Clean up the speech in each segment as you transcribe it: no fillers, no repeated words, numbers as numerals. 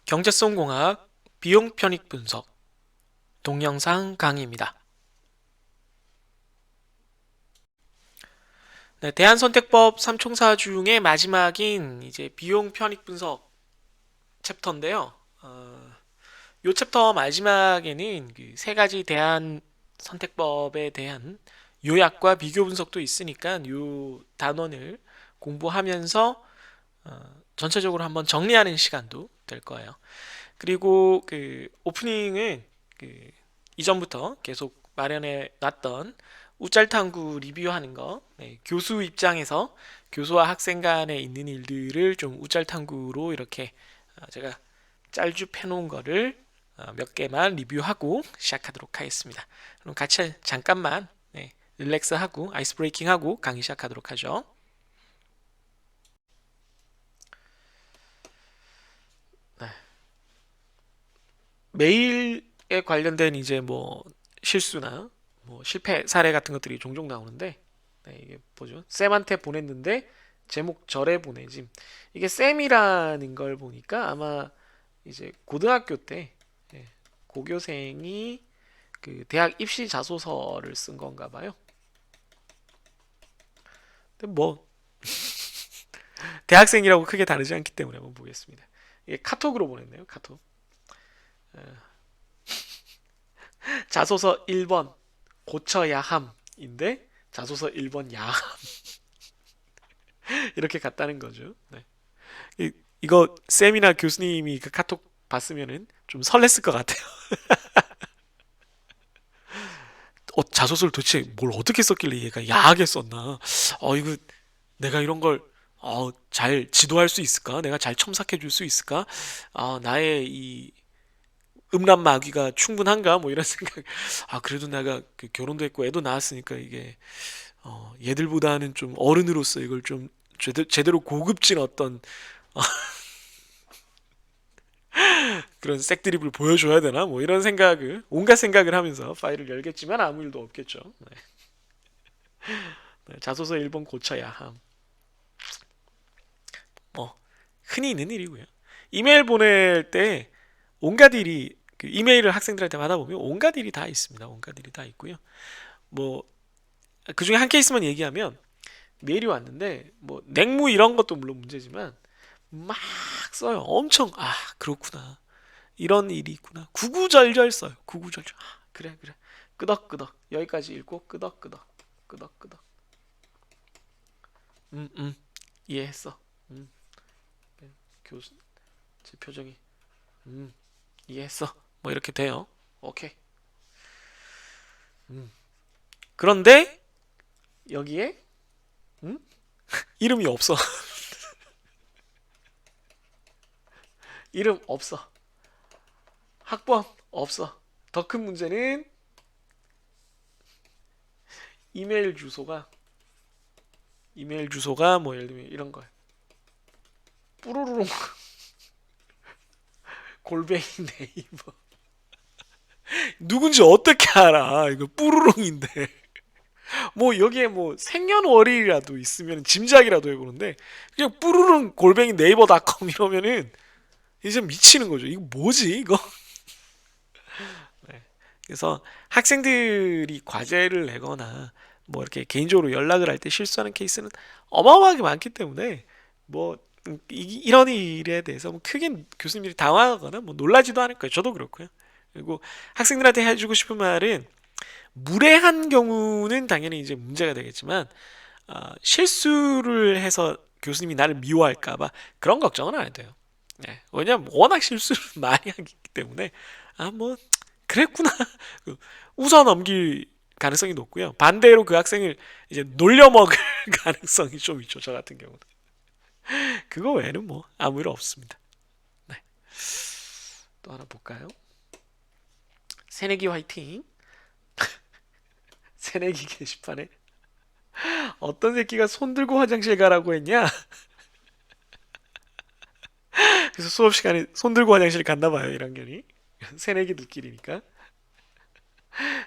경제성공학 비용 편익 분석 동영상 강의입니다. 네, 대한선택법 3총사 중에 마지막인 이제 비용 편익 분석 챕터인데요. 요 챕터 마지막에는 그 세 가지 대한선택법에 대한 요약과 비교 분석도 있으니까 요 단원을 공부하면서 전체적으로 한번 정리하는 시간도 될 거예요. 그리고 그 오프닝은 그 이전부터 계속 마련해 놨던 우짤탕구 리뷰하는 거, 네, 교수 입장에서 교수와 학생 간에 있는 일들을 좀 우짤탕구로 이렇게 제가 짤줍 해놓은 거를 몇 개만 리뷰하고 시작하도록 하겠습니다. 그럼 같이 잠깐만 릴렉스하고 아이스 브레이킹하고 강의 시작하도록 하죠. 네. 메일에 관련된 이제 뭐 실수나 뭐 실패 사례 같은 것들이 종종 나오는데, 네, 이게 뭐죠? 쌤한테 보냈는데 제목 절에 보내짐. 이게 쌤이라는 걸 보니까 아마 이제 고등학교 때, 예, 고교생이 그 대학 입시 자소서를 쓴 건가 봐요. 근데 뭐 대학생이라고 크게 다르지 않기 때문에 한번 보겠습니다. 이게 카톡으로 보냈네요. 카톡. 자소서 1번 고쳐야 함인데 자소서 1번 야함 이렇게 갔다는 거죠. 네. 이거 쌤이나 교수님이 그 카톡 봤으면은 좀 설렜을 것 같아요. 자소서를 도대체 뭘 어떻게 썼길래 얘가 야하게 썼나? 이거 내가 이런 걸 잘 지도할 수 있을까? 내가 잘 첨삭해 줄 수 있을까? 나의 이 음란 마귀가 충분한가? 뭐 이런 생각. 그래도 내가 그 결혼도 했고 애도 낳았으니까 이게 얘들보다는 좀 어른으로서 이걸 좀 제대로 고급진 어떤 그런 색드립을 보여줘야 되나? 뭐 이런 생각을 온갖 생각을 하면서 파일을 열겠지만 아무 일도 없겠죠. 네. 네, 자소서 1번 고쳐야 함. 뭐 흔히 있는 일이고요. 이메일 보낼 때 온갖 일이 그 이메일을 학생들한테 받아보면 온갖 일이 다 있습니다. 온갖 일이 다 있고요. 뭐 그중에 한 케이스만 얘기하면 메일이 왔는데 뭐 냉무 이런 것도 물론 문제지만 막 써요. 엄청 그렇구나. 이런 일이 있구나. 구구절절 써요. 구구절절. 그래 그래. 끄덕끄덕. 여기까지 읽고 끄덕끄덕. 끄덕끄덕. 음, 음. 이해했어. 음. 교수 제 표정이 음. 이해했어. 뭐 이렇게 돼요. 오케이. 음. 그런데 여기에 음? 이름이 없어. 이름 없어. 학번 없어. 더 큰 문제는 이메일 주소가 이메일 주소가 뭐 예를 들면 이런 거예요. 뿌르르릉 골뱅이 네이버. 누군지 어떻게 알아? 이거 뿌르릉인데. 뭐 여기에 뭐 생년월일이라도 있으면 짐작이라도 해보는데 그냥 뿌르릉 골뱅이 네이버닷컴 이러면은 이제 미치는 거죠. 이거 뭐지 이거? 네. 그래서 학생들이 과제를 내거나 뭐 이렇게 개인적으로 연락을 할 때 실수하는 케이스는 어마어마하게 많기 때문에 뭐 이런 일에 대해서 뭐 크게 교수님들이 당황하거나 뭐 놀라지도 않을 거예요. 저도 그렇고요. 그리고 학생들한테 해주고 싶은 말은 무례한 경우는 당연히 이제 문제가 되겠지만 실수를 해서 교수님이 나를 미워할까봐 그런 걱정은 안 해도 돼요. 네. 왜냐면 워낙 실수를 많이 하기 때문에 뭐 그랬구나 웃어 넘길 가능성이 높고요. 반대로 그 학생을 이제 놀려먹을 가능성이 좀 있죠. 저 같은 경우는. 그거 외에는 뭐 아무 일 없습니다. 네. 또 하나 볼까요? 새내기 화이팅. 새내기 게시판에 어떤 새끼가 손 들고 화장실 가라고 했냐? 그래서 수업 시간에 손 들고 화장실 갔나 봐요. 1학년이. 새내기들끼리니까.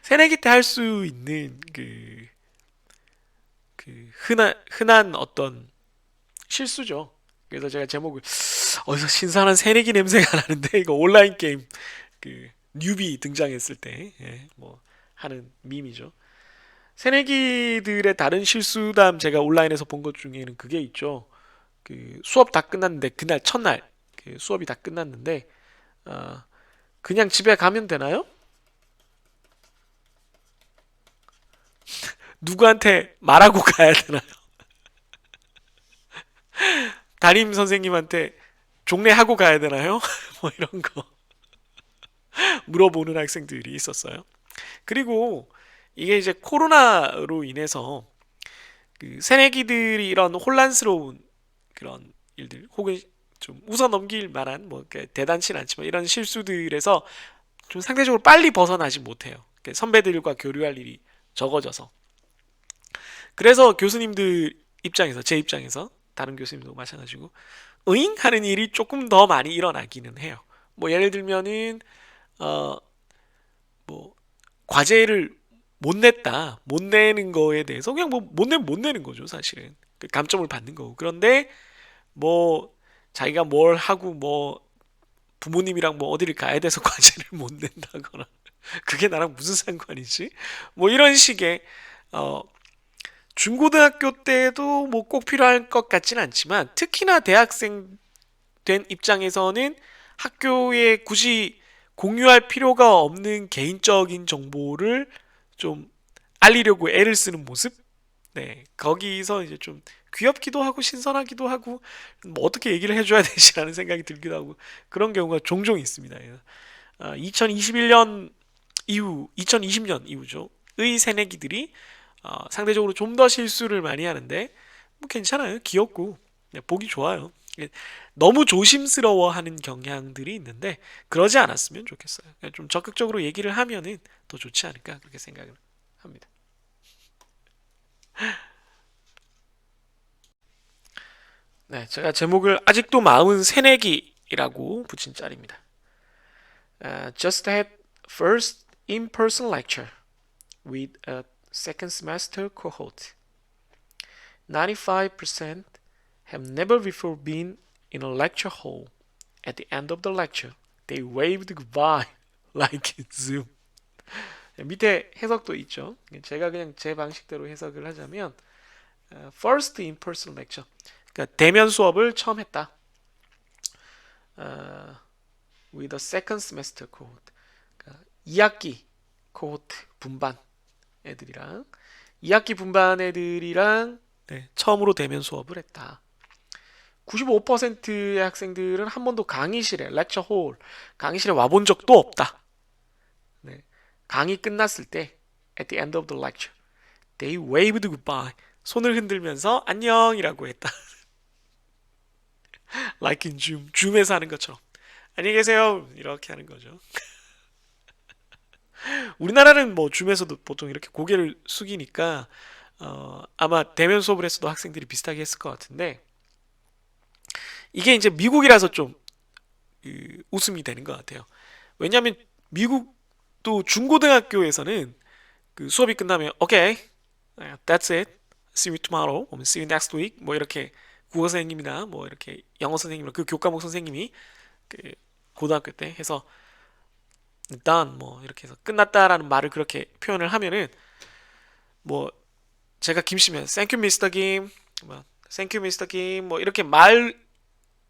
새내기 때 할 수 있는 흔한 어떤 실수죠. 그래서 제가 제목을 어디서 신선한 새내기 냄새가 나는데 이거 온라인 게임 그 뉴비 등장했을 때 뭐 하는 밈이죠. 새내기들의 다른 실수담 제가 온라인에서 본 것 중에는 그게 있죠. 그 수업 다 끝났는데 그날 첫날 그 수업이 다 끝났는데 어, 그냥 집에 가면 되나요? 누구한테 말하고 가야 되나요? 담임 선생님한테 종례하고 가야 되나요? 뭐 이런 거 물어보는 학생들이 있었어요. 그리고 이게 이제 코로나로 인해서 그 새내기들이 이런 혼란스러운 그런 일들 혹은 좀 웃어 넘길 만한 뭐 대단치는 않지만 이런 실수들에서 좀 상대적으로 빨리 벗어나지 못해요. 선배들과 교류할 일이 적어져서. 그래서 교수님들 입장에서 제 입장에서 다른 교수님도 마찬가지고 으잉 하는 일이 조금 더 많이 일어나기는 해요. 뭐 예를 들면은 어 뭐 과제를 못 냈다. 못 내는 거에 대해서 그냥 뭐 못 내면 못 내는 거죠, 사실은. 그 감점을 받는 거고. 그런데 뭐 자기가 뭘 하고 뭐 부모님이랑 뭐 어디를 가야 돼서 과제를 못 낸다거나 그게 나랑 무슨 상관이지? 뭐 이런 식의 어 중고등학교 때도 뭐 꼭 필요할 것 같지는 않지만 특히나 대학생 된 입장에서는 학교에 굳이 공유할 필요가 없는 개인적인 정보를 좀 알리려고 애를 쓰는 모습? 네, 거기서 이제 좀 귀엽기도 하고 신선하기도 하고 뭐 어떻게 얘기를 해줘야 되지라는 생각이 들기도 하고 그런 경우가 종종 있습니다. 2021년 이후, 2020년 이후죠. 의 새내기들이 상대적으로 좀 더 실수를 많이 하는데 뭐 괜찮아요. 귀엽고 보기 좋아요. 너무 조심스러워하는 경향들이 있는데 그러지 않았으면 좋겠어요. 좀 적극적으로 얘기를 하면은 더 좋지 않을까 그렇게 생각을 합니다. 네, 제가 제목을 아직도 마흔 새내기라고 붙인 짤입니다. Just had first in-person lecture with a second semester cohort. 95% have never before been in a lecture hall. At the end of the lecture, they waved goodbye like in Zoom. 밑에 해석도 있죠. 제가 그냥 제 방식대로 해석을 하자면 first in-person lecture, 그러니까 대면 수업을 처음 했다. 어, with a second semester cohort, 그러니까 2학기 코호트 분반 애들이랑 2학기 분반 애들이랑 처음으로 대면 수업을 했다. 95%의 학생들은 한 번도 강의실에 렉처 홀 강의실에 와본 적도 없다. 네. 강의 끝났을 때 at the end of the lecture they waved goodbye 손을 흔들면서 안녕이라고 했다. like in Zoom 줌에서 하는 것처럼 안녕히 계세요 이렇게 하는 거죠. 우리나라는 뭐 줌에서도 보통 이렇게 고개를 숙이니까 아마 대면 수업을 했어도 학생들이 비슷하게 했을 것 같은데 이게 이제 미국이라서 좀 웃음이 되는 것 같아요. 왜냐하면 미국도 중고등학교에서는 그 수업이 끝나면 오케이, that's it, see you tomorrow, see you next week 뭐 이렇게 국어 선생님이나 뭐 이렇게 영어 선생님이나 그 교과목 선생님이 그 고등학교 때 해서 done 뭐 이렇게 해서 끝났다라는 말을 그렇게 표현을 하면은 뭐 제가 김씨면 thank you Mr. 김, 뭐 thank you Mr. 김 뭐 이렇게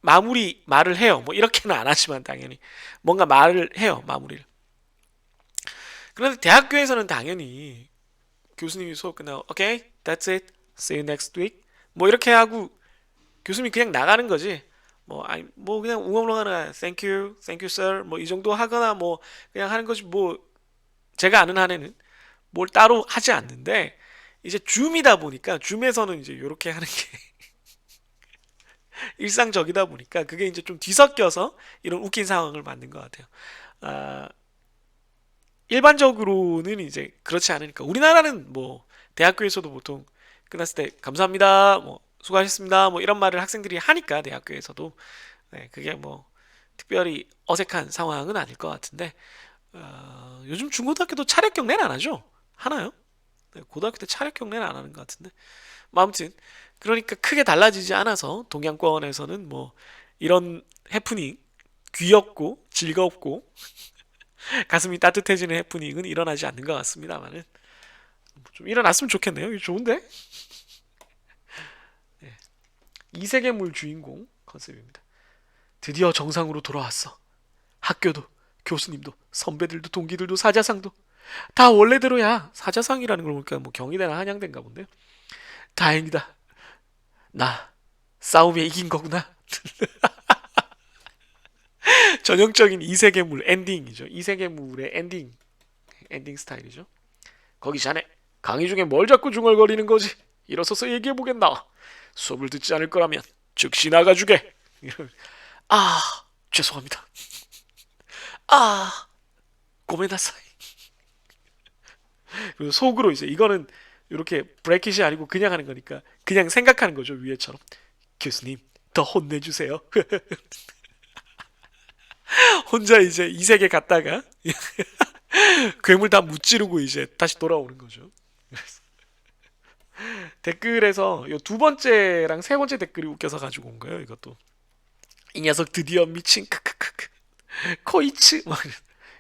마무리 말을 해요. 뭐 이렇게는 안 하지만 당연히 뭔가 말을 해요. 마무리를. 그런데 대학교에서는 당연히 교수님이 수업 끝나고 오케이, that's it, see you next week 뭐 이렇게 하고 교수님이 그냥 나가는 거지. 뭐 아니 뭐 그냥 웅얼웅얼 thank you, thank you sir 뭐 이 정도 하거나 뭐 그냥 하는 거지. 뭐 제가 아는 한에는 뭘 따로 하지 않는데 이제 줌이다 보니까 줌에서는 이제 이렇게 하는 게 일상적이다 보니까 그게 이제 좀 뒤섞여서 이런 웃긴 상황을 만든 것 같아요. 아, 일반적으로는 이제 그렇지 않으니까 우리나라는 뭐 대학교에서도 보통 끝났을 때 감사합니다, 뭐 수고하셨습니다, 뭐 이런 말을 학생들이 하니까 대학교에서도 그게 뭐 특별히 어색한 상황은 아닐 것 같은데 요즘 중고등학교도 차례 경례는 안 하죠? 하나요? 고등학교 때 차례 경례는 안 하는 것 같은데 뭐 아무튼 그러니까 크게 달라지지 않아서 동양권에서는 뭐 이런 해프닝, 귀엽고 즐겁고 가슴이 따뜻해지는 해프닝은 일어나지 않는 것 같습니다만은 좀 일어났으면 좋겠네요. 이거 좋은데? 네. 이세계물 주인공 컨셉입니다. 드디어 정상으로 돌아왔어. 학교도, 교수님도, 선배들도, 동기들도, 사자상도 다 원래대로야. 사자상이라는 걸 보니까 뭐 경희대나 한양대인가 본데요. 다행이다. 나 싸움에 이긴 거구나. 전형적인 이세계물 엔딩이죠. 이세계물의 엔딩 스타일이죠. 거기 자네 강의 중에 뭘 자꾸 중얼거리는 거지? 일어서서 얘기해보겠나? 수업을 듣지 않을 거라면 즉시 나가주게. 아, 죄송합니다. 아, 고메나사이. 그리고 속으로 이제 이거는 이렇게 브레킷이 아니고 그냥 하는 거니까 그냥 생각하는 거죠. 위에처럼. 교수님, 더 혼내주세요. 혼자 이제 이 세계 갔다가 괴물 다 무찌르고 이제 다시 돌아오는 거죠. 댓글에서 요 두 번째랑 세 번째 댓글이 웃겨서 가지고 온 거예요. 이것도 이 녀석 드디어 미친 크크크크 코이츠 막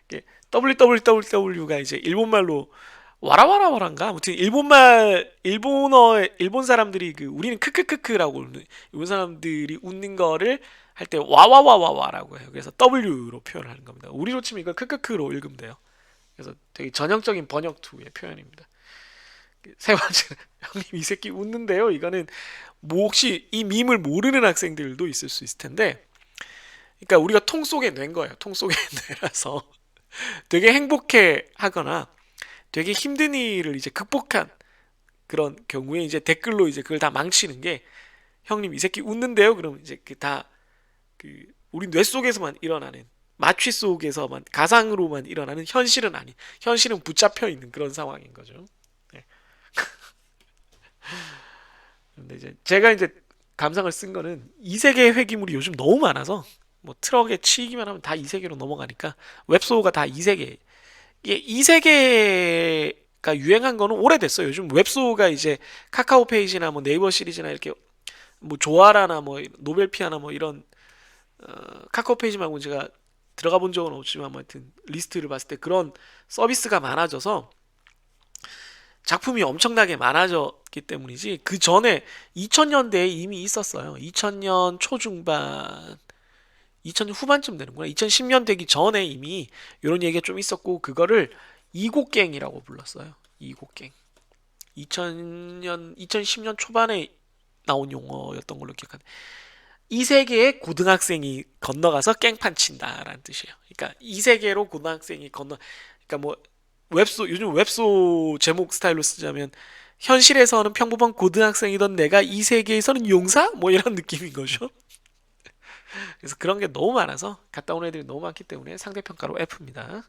이렇게 WWW가 이제 일본말로 와라와라와란가 아무튼 일본 사람들이 그 우리는 크크크크라고 웃는 일본 사람들이 웃는 거를 할 때 와와와와와라고 해요. 그래서 W로 표현을 하는 겁니다. 우리로 치면 이걸 크크크로 읽으면 돼요. 그래서 되게 전형적인 번역 투의 표현입니다. 세 번째, 형님 이 새끼 웃는데요. 이거는 뭐 혹시 이 밈을 모르는 학생들도 있을 수 있을 텐데, 그러니까 우리가 통 속에 낸 거예요. 통 속에 내라서 되게 행복해 하거나 되게 힘든 일을 이제 극복한 그런 경우에 이제 댓글로 이제 그걸 다 망치는 게 형님 이 새끼 웃는데요. 그럼 이제 그 우리 뇌 속에서만 일어나는 마취 속에서만 가상으로만 일어나는 현실은 아닌 현실은 붙잡혀 있는 그런 상황인 거죠. 네. 근데 이제 제가 이제 감상을 쓴 거는 이 세계의 회기물이 요즘 너무 많아서 뭐 트럭에 치이기만 하면 다 이 세계로 넘어가니까 웹소가 다 이 세계. 이게 이 세계가 유행한 거는 오래됐어요. 요즘 웹소가 이제 카카오 페이지나 뭐 네이버 시리즈나 이렇게 뭐 조아라나 뭐 노벨피아나 뭐 이런 카카오 페이지 말고 제가 들어가 본 적은 없지만 뭐 하여튼 리스트를 봤을 때 그런 서비스가 많아져서 작품이 엄청나게 많아졌기 때문이지 그 전에 2000년대에 이미 있었어요. 2000년 초중반 2000년 후반쯤 되는구나. 2010년 되기 전에 이미 이런 얘기가 좀 있었고 그거를 이곡갱이라고 불렀어요. 이곡갱. 2010년 초반에 나온 용어였던 걸로 기억하는데 이 세계에 고등학생이 건너가서 깽판 친다라는 뜻이에요. 그러니까 이 세계로 고등학생이 그러니까 뭐 요즘 웹소 제목 스타일로 쓰자면 현실에서는 평범한 고등학생이던 내가 이 세계에서는 용사? 뭐 이런 느낌인 거죠. 그래서 그런 게 너무 많아서 갔다 온 애들이 너무 많기 때문에 상대평가로 F입니다.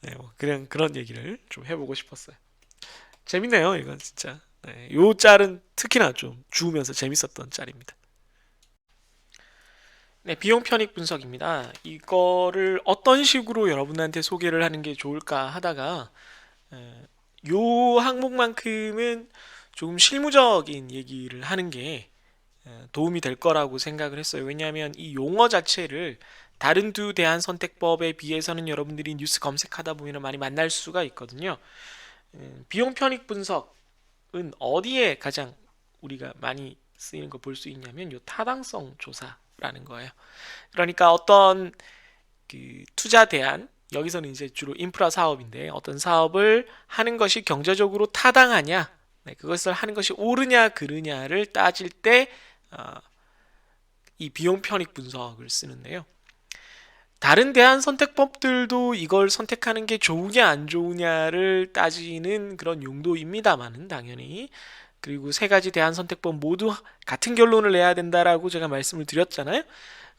네, 뭐 그냥 그런 얘기를 좀 해보고 싶었어요. 재밌네요, 이건 진짜. 네, 요 짤은 특히나 좀 주우면서 재밌었던 짤입니다. 네, 비용 편익 분석입니다. 이거를 어떤 식으로 여러분한테 소개를 하는 게 좋을까 하다가 요 항목만큼은 조금 실무적인 얘기를 하는 게 도움이 될 거라고 생각을 했어요. 왜냐하면 이 용어 자체를 다른 두 대안 선택법에 비해서는 여러분들이 뉴스 검색하다 보면 많이 만날 수가 있거든요. 비용 편익 분석은 어디에 가장 우리가 많이 쓰이는 거 볼 수 있냐면 요 타당성 조사라는 거예요. 그러니까 어떤 그 투자 대안 여기서는 이제 주로 인프라 사업인데 어떤 사업을 하는 것이 경제적으로 타당하냐, 네, 그것을 하는 것이 옳으냐 그르냐를 따질 때 이 비용 편익 분석을 쓰는데요. 다른 대안 선택법들도 이걸 선택하는 게 좋으냐 안 좋으냐를 따지는 그런 용도입니다만은 당연히 그리고 세 가지 대안 선택법 모두 같은 결론을 내야 된다라고 제가 말씀을 드렸잖아요.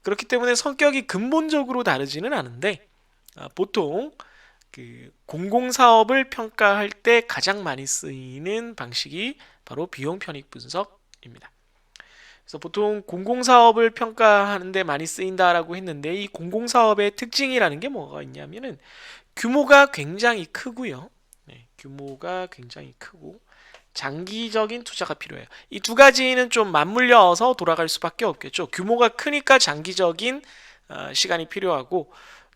그렇기 때문에 성격이 근본적으로 다르지는 않은데 보통 그 공공사업을 평가할 때 가장 많이 쓰이는 방식이 바로 비용 편익 분석입니다. 그래서 보통 공공사업을 평가하는데 많이 쓰인다라고 했는데 이 공공사업의 특징이라는 게 뭐가 있냐면은 규모가 굉장히 크고요. 네, 규모가 굉장히 크고 장기적인 투자가 필요해요. 이 두 가지는 좀 맞물려서 돌아갈 수밖에 없겠죠. 규모가 크니까 장기적인 시간이 필요하고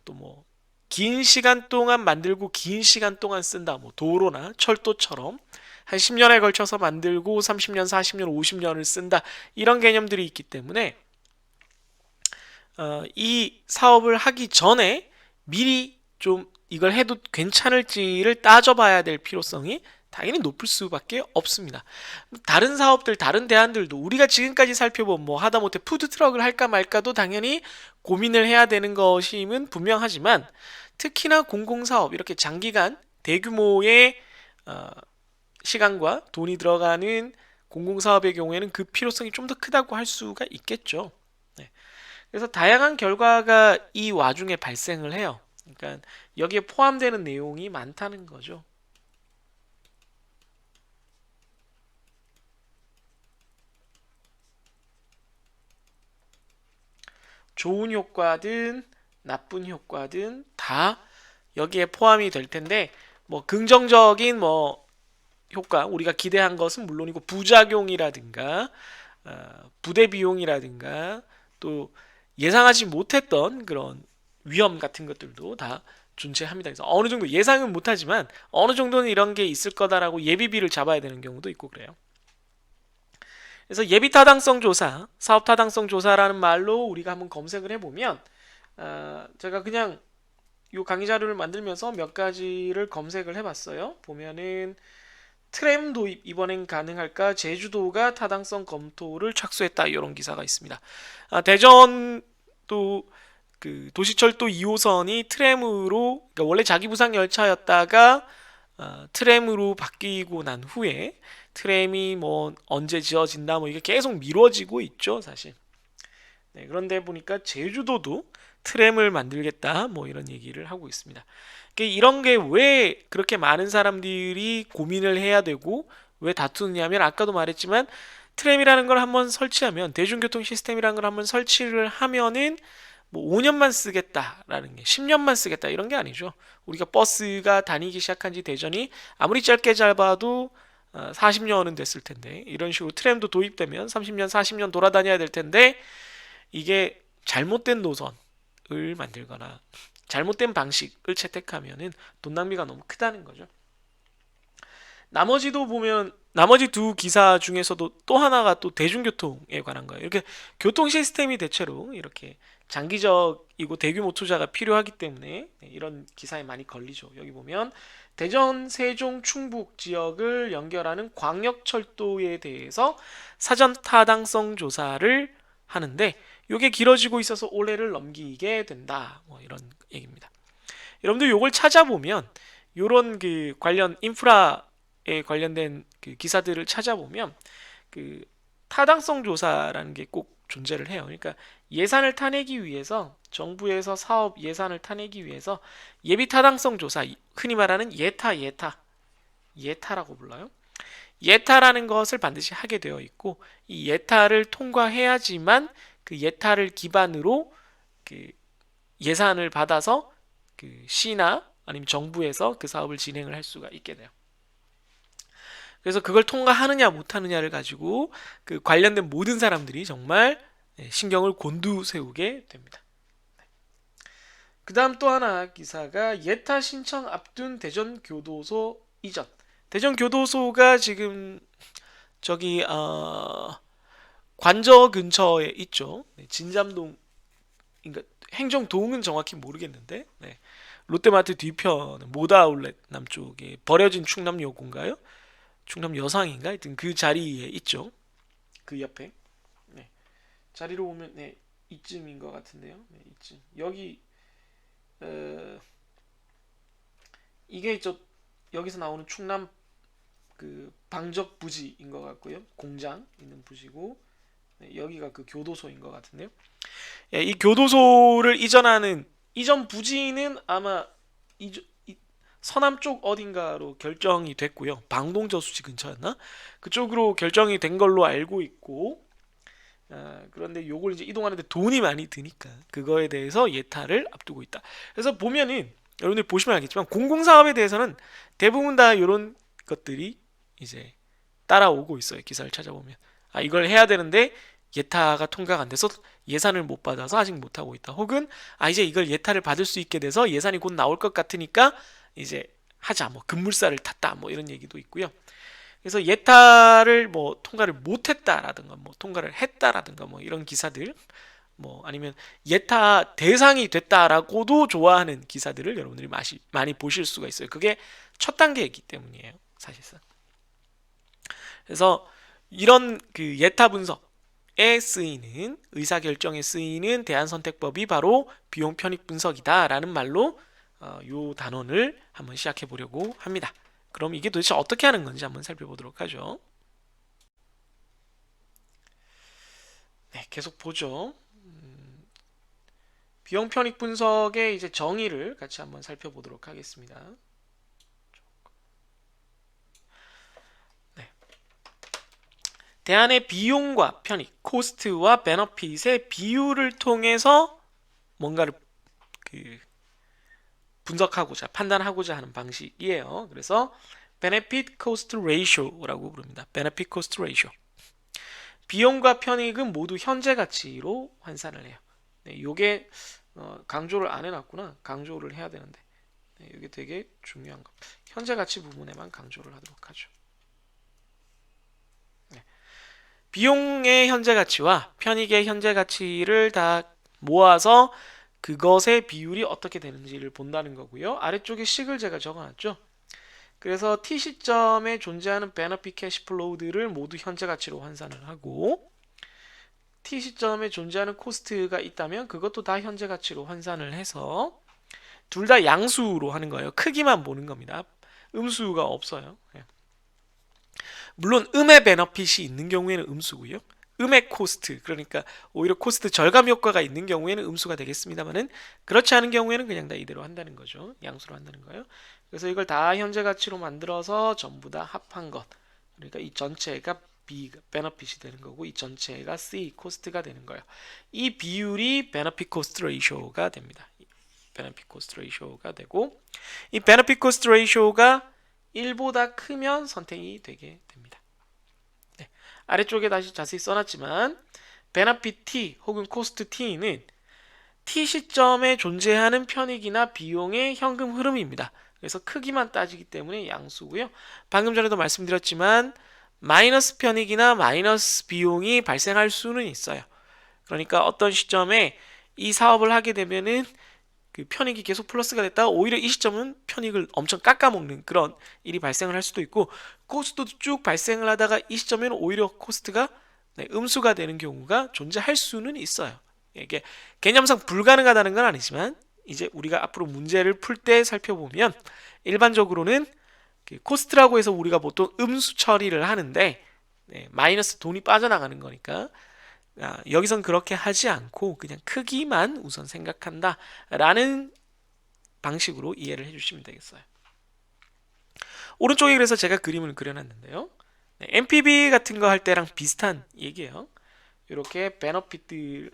또 뭐 긴 시간 동안 만들고 긴 시간 동안 쓴다. 뭐 도로나 철도처럼 한 10년에 걸쳐서 만들고 30년, 40년, 50년을 쓴다. 이런 개념들이 있기 때문에 이 사업을 하기 전에 미리 좀 이걸 해도 괜찮을지를 따져봐야 될 필요성이 당연히 높을 수밖에 없습니다. 다른 사업들, 다른 대안들도 우리가 지금까지 살펴본 뭐 하다못해 푸드트럭을 할까 말까도 당연히 고민을 해야 되는 것임은 분명하지만 특히나 공공사업, 이렇게 장기간 대규모의 어, 시간과 돈이 들어가는 공공사업의 경우에는 그 필요성이 좀 더 크다고 할 수가 있겠죠. 네. 그래서 다양한 결과가 이 와중에 발생을 해요. 그러니까 여기에 포함되는 내용이 많다는 거죠. 좋은 효과든 나쁜 효과든 다 여기에 포함이 될 텐데 뭐 긍정적인 뭐 효과 우리가 기대한 것은 물론이고 부작용이라든가 부대 비용이라든가 또 예상하지 못했던 그런 위험 같은 것들도 다 존재합니다. 그래서 어느 정도 예상은 못하지만 어느 정도는 이런 게 있을 거다라고 예비비를 잡아야 되는 경우도 있고 그래요. 그래서 예비 타당성 조사, 사업 타당성 조사라는 말로 우리가 한번 검색을 해보면 제가 그냥 이 강의 자료를 만들면서 몇 가지를 검색을 해봤어요. 보면은 트램 도입 이번엔 가능할까? 제주도가 타당성 검토를 착수했다. 이런 기사가 있습니다. 대전도 그 도시철도 2호선이 트램으로 그러니까 원래 자기부상 열차였다가 트램으로 바뀌고 난 후에 트램이 뭐 언제 지어진다 뭐 이게 계속 미뤄지고 있죠, 사실. 네, 그런데 보니까 제주도도 트램을 만들겠다 뭐 이런 얘기를 하고 있습니다. 이런 게 왜 그렇게 많은 사람들이 고민을 해야 되고 왜 다투느냐면 아까도 말했지만 트램이라는 걸 한번 설치하면 대중교통 시스템이라는 걸 한번 설치를 하면은 뭐 5년만 쓰겠다라는 게 10년만 쓰겠다 이런 게 아니죠. 우리가 버스가 다니기 시작한 지 대전이 아무리 짧게 잡아도 40년은 됐을 텐데 이런 식으로 트램도 도입되면 30년, 40년 돌아다녀야 될 텐데 이게 잘못된 노선을 만들거나 잘못된 방식을 채택하면은 돈 낭비가 너무 크다는 거죠. 나머지도 보면 나머지 두 기사 중에서도 또 하나가 또 대중교통에 관한 거예요. 이렇게 교통 시스템이 대체로 이렇게 장기적이고 대규모 투자가 필요하기 때문에 이런 기사에 많이 걸리죠. 여기 보면 대전, 세종, 충북 지역을 연결하는 광역철도에 대해서 사전 타당성 조사를 하는데 이게 길어지고 있어서 올해를 넘기게 된다. 뭐 이런 얘기입니다. 여러분들 이걸 찾아보면 이런 그 관련 인프라에 관련된 그 기사들을 찾아보면 그 타당성 조사라는 게 꼭 존재를 해요. 그러니까 예산을 타내기 위해서 정부에서 사업 예산을 타내기 위해서 예비 타당성 조사, 흔히 말하는 예타라고 불러요. 예타라는 것을 반드시 하게 되어 있고 이 예타를 통과해야지만 그 예타를 기반으로 그 예산을 받아서 그 시나 아니면 정부에서 그 사업을 진행을 할 수가 있게 돼요. 그래서 그걸 통과하느냐 못하느냐를 가지고 그 관련된 모든 사람들이 정말 신경을 곤두세우게 됩니다. 그 다음 또 하나 기사가 예타 신청 앞둔 대전 교도소 이전. 대전 교도소가 지금 저기 관저 근처에 있죠. 진잠동, 그러니까 행정동은 정확히 모르겠는데 롯데마트 뒤편 모다아울렛 남쪽에 버려진 충남여고인가요? 충남여상인가? 하여튼 그 자리에 있죠. 그 옆에 자리로 오면 이쯤인 것 같은데요. 이쯤 여기 이게 여기서 나오는 충남 그 방적 부지인 것 같고요. 공장 있는 부지고 여기가 그 교도소인 것 같은데요. 이 교도소를 이전하는 이전 부지는 아마 서남 쪽 어딘가로 결정이 됐고요. 방동저수지 근처였나? 그쪽으로 결정이 된 걸로 알고 있고 그런데 요걸 이제 이동하는데 돈이 많이 드니까 그거에 대해서 예타를 앞두고 있다. 그래서 보면은 여러분들 보시면 알겠지만 공공사업에 대해서는 대부분 다 이런 것들이 이제 따라오고 있어요. 기사를 찾아보면. 아, 이걸 해야 되는데 예타가 통과가 안 돼서 예산을 못 받아서 아직 못 하고 있다. 혹은 아, 이제 이걸 예타를 받을 수 있게 돼서 예산이 곧 나올 것 같으니까 이제 하자. 뭐 급물살을 탔다. 뭐 이런 얘기도 있고요. 그래서 예타를 뭐 통과를 못 했다라든가 뭐 통과를 했다라든가 뭐 이런 기사들, 뭐 아니면 예타 대상이 됐다라고도 좋아하는 기사들을 여러분들이 많이 보실 수가 있어요. 그게 첫 단계이기 때문이에요, 사실상. 그래서 이런 그 예타 분석에 쓰이는, 의사결정에 쓰이는 대안선택법이 바로 비용 편익 분석이다라는 말로 요 단원을 한번 시작해 보려고 합니다. 그럼 이게 도대체 어떻게 하는 건지 한번 살펴보도록 하죠. 네, 계속 보죠. 비용 편익 분석의 이제 정의를 같이 한번 살펴보도록 하겠습니다. 네. 대안의 비용과 편익, 코스트와 베너핏의 비율을 통해서 뭔가를 그 분석하고자, 판단하고자 하는 방식이에요. 그래서 Benefit Cost Ratio라고 부릅니다. Benefit Cost Ratio. 비용과 편익은 모두 현재 가치로 환산을 해요. 네, 요게 강조를 안 해놨구나. 강조를 해야 되는데. 네, 이게 되게 중요한 거. 현재 가치 부분에만 강조를 하도록 하죠. 네. 비용의 현재 가치와 편익의 현재 가치를 다 모아서 그것의 비율이 어떻게 되는지를 본다는 거고요. 아래쪽에 식을 제가 적어놨죠. 그래서 T 시점에 존재하는 베너핏 캐시플로우들을 모두 현재 가치로 환산을 하고, T 시점에 존재하는 코스트가 있다면 그것도 다 현재 가치로 환산을 해서 둘 다 양수로 하는 거예요. 크기만 보는 겁니다. 음수가 없어요. 물론 음의 베너핏이 있는 경우에는 음수고요. 음의 코스트, 그러니까 오히려 코스트 절감 효과가 있는 경우에는 음수가 되겠습니다만은, 그렇지 않은 경우에는 그냥 다 이대로 한다는 거죠. 양수로 한다는 거예요. 그래서 이걸 다 현재 가치로 만들어서 전부 다 합한 것. 그러니까 이 전체가 B, 베너핏이 되는 거고, 이 전체가 C, 코스트가 되는 거예요. 이 비율이 베너핏 코스트 레이쇼가 됩니다. 베너핏 코스트 레이쇼가 되고, 이 베너핏 코스트 레이쇼가 1보다 크면 선택이 되게 됩니다. 네. 아래쪽에 다시 자세히 써놨지만 베너핏 T 혹은 코스트 T는 T 시점에 존재하는 편익이나 비용의 현금 흐름입니다. 그래서 크기만 따지기 때문에 양수고요. 방금 전에도 말씀드렸지만 마이너스 편익이나 마이너스 비용이 발생할 수는 있어요. 그러니까 어떤 시점에 이 사업을 하게 되면은 그 편익이 계속 플러스가 됐다가 오히려 이 시점은 편익을 엄청 깎아먹는 그런 일이 발생을 할 수도 있고, 코스트도 쭉 발생을 하다가 이 시점에는 오히려 코스트가 음수가 되는 경우가 존재할 수는 있어요. 이게 개념상 불가능하다는 건 아니지만 이제 우리가 앞으로 문제를 풀 때 살펴보면 일반적으로는 코스트라고 해서 우리가 보통 음수 처리를 하는데 마이너스 돈이 빠져나가는 거니까 여기선 그렇게 하지 않고 그냥 크기만 우선 생각한다 라는 방식으로 이해를 해주시면 되겠어요. 오른쪽에 그래서 제가 그림을 그려놨는데요. NPV 같은 거 할 때랑 비슷한 얘기예요. 이렇게 베너핏들,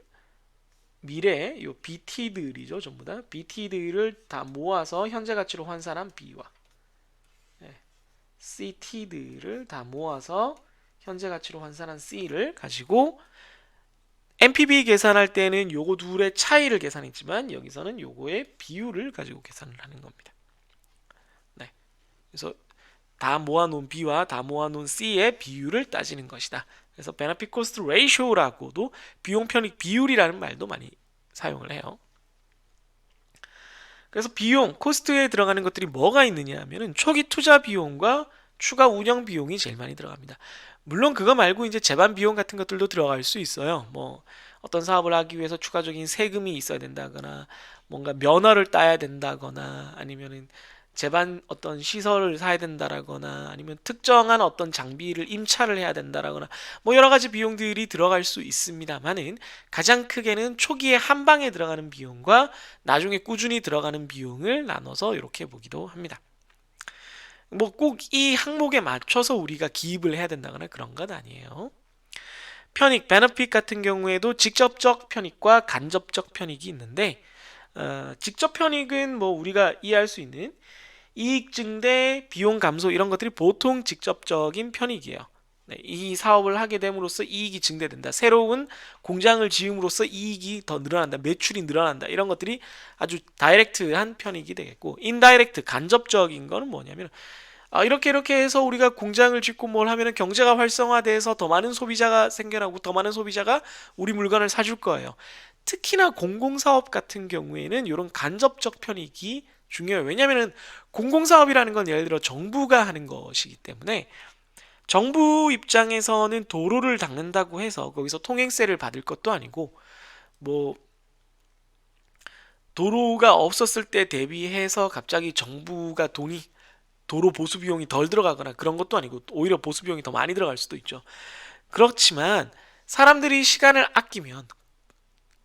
미래 요 BT들이죠. 전부 다 BT들을 다 모아서 현재 가치로 환산한 B와 CT들을 다 모아서 현재 가치로 환산한 C를 가지고 NPV 계산할 때는 요거 둘의 차이를 계산했지만 여기서는 요거의 비율을 가지고 계산을 하는 겁니다. 네. 그래서 다 모아놓은 B와 다 모아놓은 C의 비율을 따지는 것이다. 그래서 Benefit Cost Ratio라고도 비용 편익 비율이라는 말도 많이 사용을 해요. 그래서 비용, 코스트에 들어가는 것들이 뭐가 있느냐 하면은 초기 투자 비용과 추가 운영 비용이 제일 많이 들어갑니다. 물론 그거 말고 이제 재반 비용 같은 것들도 들어갈 수 있어요. 뭐 어떤 사업을 하기 위해서 추가적인 세금이 있어야 된다거나 뭔가 면허를 따야 된다거나 아니면은 재반 어떤 시설을 사야 된다라거나 아니면 특정한 어떤 장비를 임차를 해야 된다라거나 뭐 여러 가지 비용들이 들어갈 수 있습니다만은 가장 크게는 초기에 한 방에 들어가는 비용과 나중에 꾸준히 들어가는 비용을 나눠서 이렇게 보기도 합니다. 뭐 꼭 이 항목에 맞춰서 우리가 기입을 해야 된다거나 그런 건 아니에요. 편익, 베너핏 같은 경우에도 직접적 편익과 간접적 편익이 있는데 직접 편익은 뭐 우리가 이해할 수 있는 이익 증대, 비용 감소 이런 것들이 보통 직접적인 편익이에요. 네, 이 사업을 하게 됨으로써 이익이 증대된다. 새로운 공장을 지음으로써 이익이 더 늘어난다. 매출이 늘어난다. 이런 것들이 아주 다이렉트한 편익이 되겠고, 인다이렉트, 간접적인 거는 뭐냐면, 이렇게 해서 우리가 공장을 짓고 뭘 하면은 경제가 활성화돼서 더 많은 소비자가 생겨나고 더 많은 소비자가 우리 물건을 사줄 거예요. 특히나 공공사업 같은 경우에는 이런 간접적 편익이 중요해요. 왜냐면은 공공사업이라는 건 예를 들어 정부가 하는 것이기 때문에 정부 입장에서는 도로를 닦는다고 해서 거기서 통행세를 받을 것도 아니고 뭐 도로가 없었을 때 대비해서 갑자기 정부가 돈이 도로 보수 비용이 덜 들어가거나 그런 것도 아니고 오히려 보수 비용이 더 많이 들어갈 수도 있죠. 그렇지만 사람들이 시간을 아끼면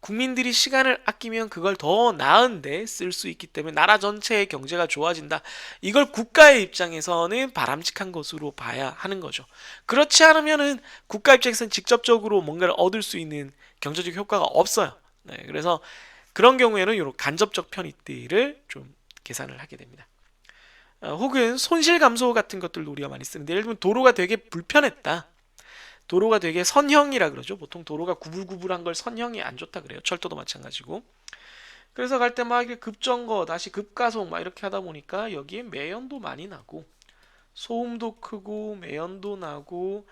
국민들이 시간을 아끼면 그걸 더 나은데 쓸 수 있기 때문에 나라 전체의 경제가 좋아진다. 이걸 국가의 입장에서는 바람직한 것으로 봐야 하는 거죠. 그렇지 않으면은 국가 입장에서는 직접적으로 뭔가를 얻을 수 있는 경제적 효과가 없어요. 네, 그래서 그런 경우에는 이런 간접적 편익들을 좀 계산을 하게 됩니다. 혹은 손실 감소 같은 것들도 우리가 많이 쓰는데 예를 들면 도로가 되게 불편했다. 도로가 되게 선형이라 그러죠. 보통 도로가 구불구불한 걸 선형이 안 좋다 그래요. 철도도 마찬가지고. 그래서 갈 때 막 급정거, 다시 급가속 막 이렇게 하다 보니까 여기에 매연도 많이 나고 소음도 크고 매연도 나고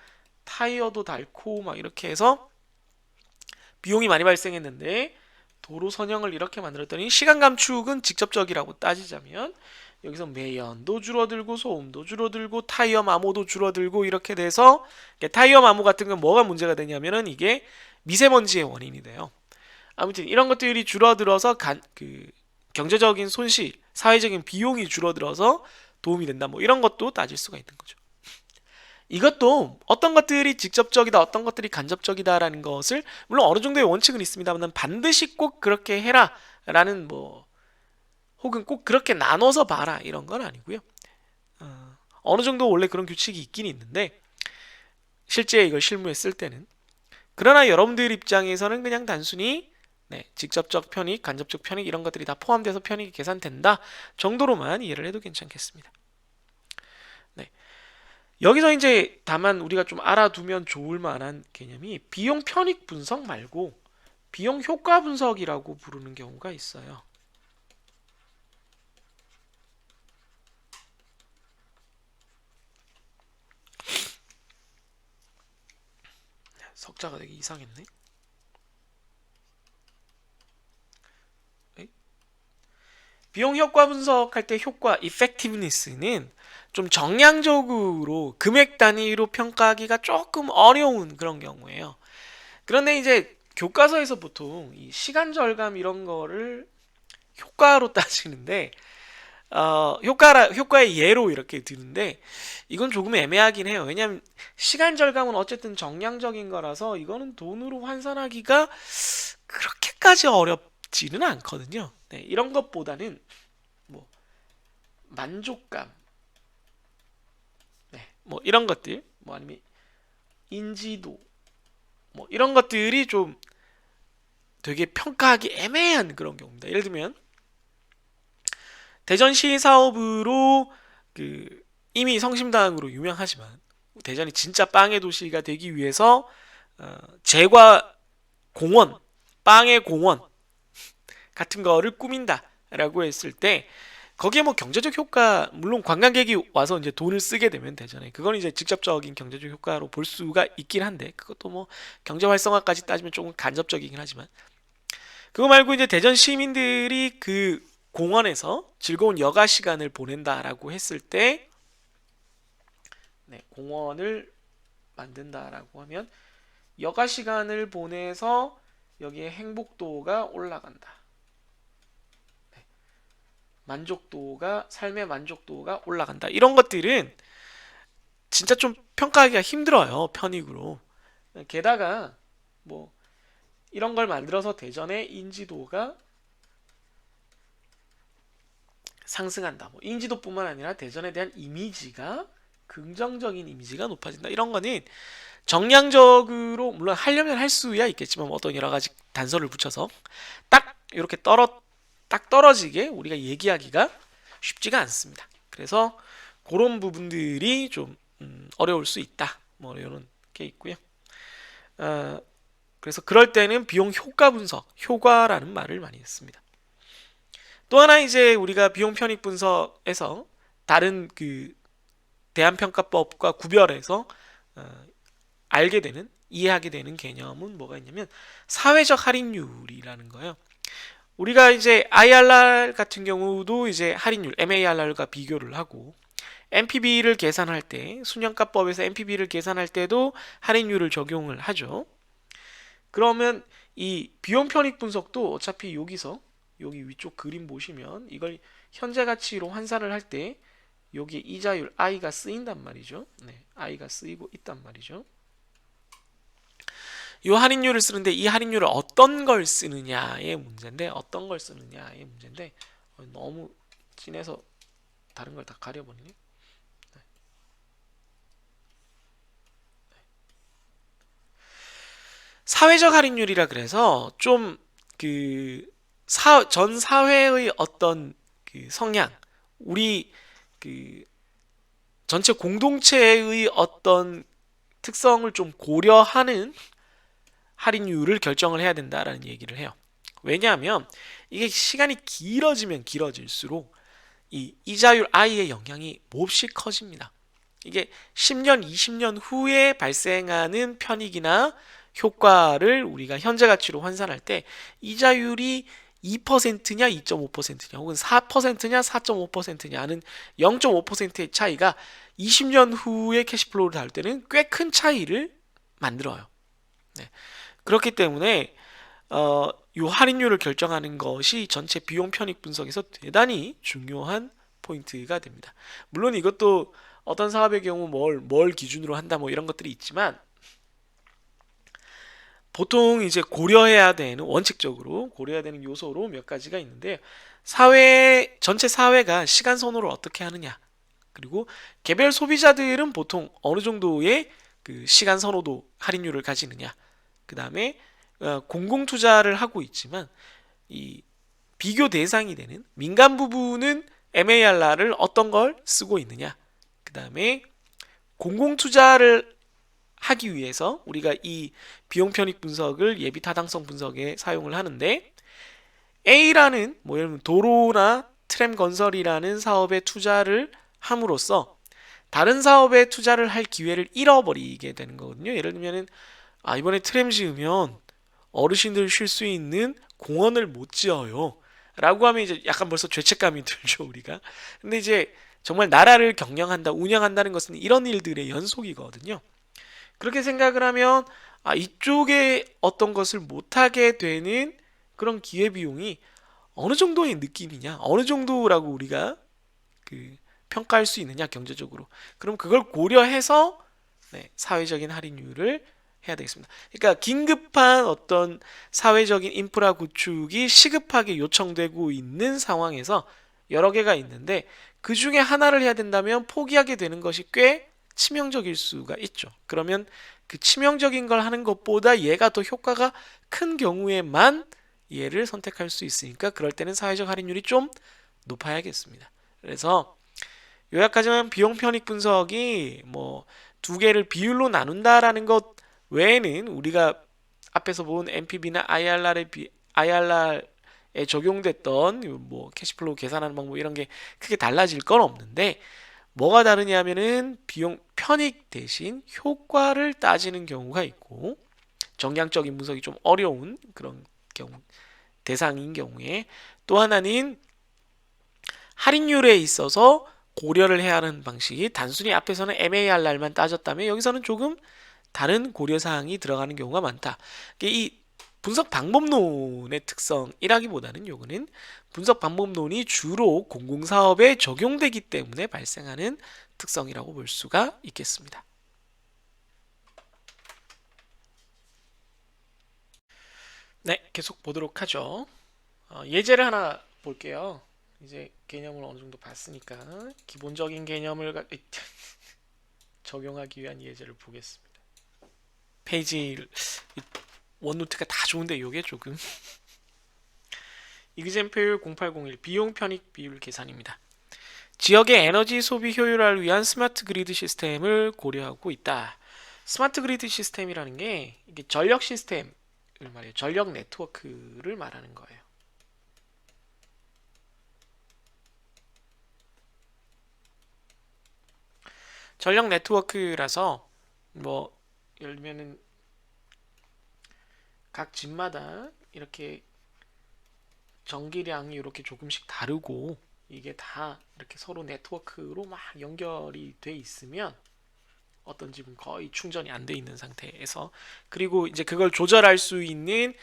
타이어도 닳고 막 이렇게 해서 비용이 많이 발생했는데 도로 선형을 이렇게 만들었더니 시간 감축은 직접적이라고 따지자면 여기서 매연도 줄어들고 소음도 줄어들고 타이어 마모도 줄어들고 이렇게 돼서 타이어 마모 같은 건 뭐가 문제가 되냐면은 이게 미세먼지의 원인이 돼요. 아무튼 이런 것들이 줄어들어서 경제적인 손실, 사회적인 비용이 줄어들어서 도움이 된다. 뭐 이런 것도 따질 수가 있는 거죠. 이것도 어떤 것들이 직접적이다, 어떤 것들이 간접적이다라는 것을 물론 어느 정도의 원칙은 있습니다만 반드시 꼭 그렇게 해라라는 뭐 혹은 꼭 그렇게 나눠서 봐라 이런 건 아니고요. 어느 정도 원래 그런 규칙이 있긴 있는데 실제 이걸 실무에 쓸 때는 그러나 여러분들 입장에서는 그냥 단순히 네, 직접적 편익, 간접적 편익 이런 것들이 다 포함돼서 편익이 계산된다 정도로만 이해를 해도 괜찮겠습니다. 네. 여기서 이제 다만 우리가 좀 알아두면 좋을 만한 개념이 비용 편익 분석 말고 비용 효과 분석이라고 부르는 경우가 있어요. 석자가 되게 이상했네. 비용 효과 분석할 때 효과, effectiveness는 좀 정량적으로 금액 단위로 평가하기가 조금 어려운 그런 경우예요. 그런데 이제 교과서에서 보통 이 시간 절감 이런 거를 효과로 따지는데 효과의 예로 이렇게 드는데 이건 조금 애매하긴 해요. 왜냐하면 시간 절감은 어쨌든 정량적인 거라서 이거는 돈으로 환산하기가 그렇게까지 어렵지는 않거든요. 네, 이런 것보다는 뭐 만족감, 네, 뭐 이런 것들, 뭐 아니면 인지도, 뭐 이런 것들이 좀 되게 평가하기 애매한 그런 경우입니다. 예를 들면 대전시 사업으로 이미 성심당으로 유명하지만 대전이 진짜 빵의 도시가 되기 위해서 제과 공원, 빵의 공원 같은 거를 꾸민다라고 했을 때 거기에 뭐 경제적 효과 물론 관광객이 와서 이제 돈을 쓰게 되면 되잖아요. 그건 이제 직접적인 경제적 효과로 볼 수가 있긴 한데 그것도 뭐 경제 활성화까지 따지면 조금 간접적이긴 하지만 그거 말고 이제 대전 시민들이 그 공원에서 즐거운 여가 시간을 보낸다라고 했을 때 네, 공원을 만든다라고 하면 여가 시간을 보내서 여기에 행복도가 올라간다. 만족도가 삶의 만족도가 올라간다. 이런 것들은 진짜 좀 평가하기가 힘들어요. 편익으로. 게다가 뭐 이런 걸 만들어서 대전의 인지도가 상승한다. 뭐 인지도뿐만 아니라 대전에 대한 이미지가 긍정적인 이미지가 높아진다. 이런 거는 정량적으로 물론 하려면 할 수야 있겠지만 뭐 어떤 여러 가지 단서를 붙여서 딱 이렇게 딱 떨어지게 우리가 얘기하기가 쉽지가 않습니다. 그래서 그런 부분들이 좀 어려울 수 있다. 뭐 이런 게 있고요. 어, 그래서 그럴 때는 비용 효과 분석, 효과라는 말을 많이 했습니다. 또 하나 이제 우리가 비용 편익 분석에서 다른 그 대한평가법과 구별해서 알게 되는 이해하게 되는 개념은 뭐가 있냐면 사회적 할인율이라는 거예요. 우리가 이제 IRR 같은 경우도 이제 할인율 MARR과 비교를 하고 NPV를 계산할 때 순영가법에서 NPV를 계산할 때도 할인율을 적용을 하죠. 그러면 이 비용 편익 분석도 어차피 여기서 여기 위쪽 그림 보시면 이걸 현재 가치로 환산을 할 때 여기 이자율 i가 쓰인단 말이죠. 네, i가 쓰이고 있단 말이죠. 이 할인율을 쓰는데 이 할인율을 어떤 걸 쓰느냐의 문제인데 너무 진해서 다른 걸 다 가려버리네. 사회적 할인율이라 그래서 좀 그 전 사회의 어떤 그 성향, 우리 그 전체 공동체의 어떤 특성을 좀 고려하는 할인율을 결정을 해야 된다라는 얘기를 해요. 왜냐하면 이게 시간이 길어지면 길어질수록 이 이자율 I의 영향이 몹시 커집니다. 이게 10년, 20년 후에 발생하는 편익이나 효과를 우리가 현재 가치로 환산할 때 이자율이 2%냐 2.5%냐 혹은 4%냐 4.5%냐는 0.5%의 차이가 20년 후에 캐시플로우를 다룰 때는 꽤 큰 차이를 만들어요. 네. 그렇기 때문에 이 할인율을 결정하는 것이 전체 비용 편익 분석에서 대단히 중요한 포인트가 됩니다. 물론 이것도 어떤 사업의 경우 뭘 기준으로 한다 뭐 이런 것들이 있지만 보통 이제 고려해야 되는 원칙적으로 고려해야 되는 요소로 몇 가지가 있는데 전체 사회가 시간 선호를 어떻게 하느냐 그리고 개별 소비자들은 보통 어느 정도의 그 시간 선호도 할인율을 가지느냐 그 다음에 공공 투자를 하고 있지만 이 비교 대상이 되는 민간 부분은 MARR을 어떤 걸 쓰고 있느냐 그 다음에 공공 투자를 하기 위해서 우리가 이 비용 편익 분석을 예비 타당성 분석에 사용을 하는데 A라는 뭐 예를 들면 도로나 트램 건설이라는 사업에 투자를 함으로써 다른 사업에 투자를 할 기회를 잃어버리게 되는 거거든요. 예를 들면은 이번에 트램 지으면 어르신들 쉴 수 있는 공원을 못 지어요. 라고 하면 이제 약간 벌써 죄책감이 들죠, 우리가. 근데 이제 정말 나라를 경영한다, 운영한다는 것은 이런 일들의 연속이거든요. 그렇게 생각을 하면 이쪽에 어떤 것을 못하게 되는 그런 기회비용이 어느 정도의 느낌이냐, 어느 정도라고 우리가 그 평가할 수 있느냐, 경제적으로. 그럼 그걸 고려해서 네, 사회적인 할인율을 해야 되겠습니다. 그러니까 긴급한 어떤 사회적인 인프라 구축이 시급하게 요청되고 있는 상황에서 여러 개가 있는데 그 중에 하나를 해야 된다면 포기하게 되는 것이 꽤 치명적일 수가 있죠. 그러면 그 치명적인 걸 하는 것보다 얘가 더 효과가 큰 경우에만 얘를 선택할 수 있으니까 그럴 때는 사회적 할인율이 좀 높아야겠습니다. 그래서 요약하자면 비용 편익 분석이 뭐 두 개를 비율로 나눈다라는 것 외에는 우리가 앞에서 본 NPV나 IRR에 적용됐던 뭐 캐시플로우 계산하는 방법 이런 게 크게 달라질 건 없는데 뭐가 다르냐면은 비용 편익 대신 효과를 따지는 경우가 있고 정량적인 분석이 좀 어려운 그런 경우 대상인 경우에 또 하나는 할인율에 있어서 고려를 해야 하는 방식이 단순히 앞에서는 MARR만 따졌다면 여기서는 조금 다른 고려사항이 들어가는 경우가 많다. 이 분석 방법론의 특성이라기보다는 요거는 분석 방법론이 주로 공공사업에 적용되기 때문에 발생하는 특성이라고 볼 수가 있겠습니다. 네, 계속 보도록 하죠. 예제를 하나 볼게요. 이제 개념을 어느 정도 봤으니까 기본적인 개념을 적용하기 위한 예제를 보겠습니다. 페이지 원노트가 다 좋은데 이게 조금 example 0801 비용 편익 비율 계산입니다. 지역의 에너지 소비 효율화를 위한 스마트 그리드 시스템을 고려하고 있다. 스마트 그리드 시스템이라는 게 이게 전력 시스템을 말해요. 전력 네트워크를 말하는 거예요. 전력 네트워크라서 뭐 예를 들면은 각 집마다 이렇게 전기량이 이렇게 조금씩 다르고 이게 다 이렇게 서로 네트워크로 막 연결이 돼 있으면 어떤 집은 거의 충전이 안 돼 있는 상태에서 그리고 이제 그걸 조절할 수 있는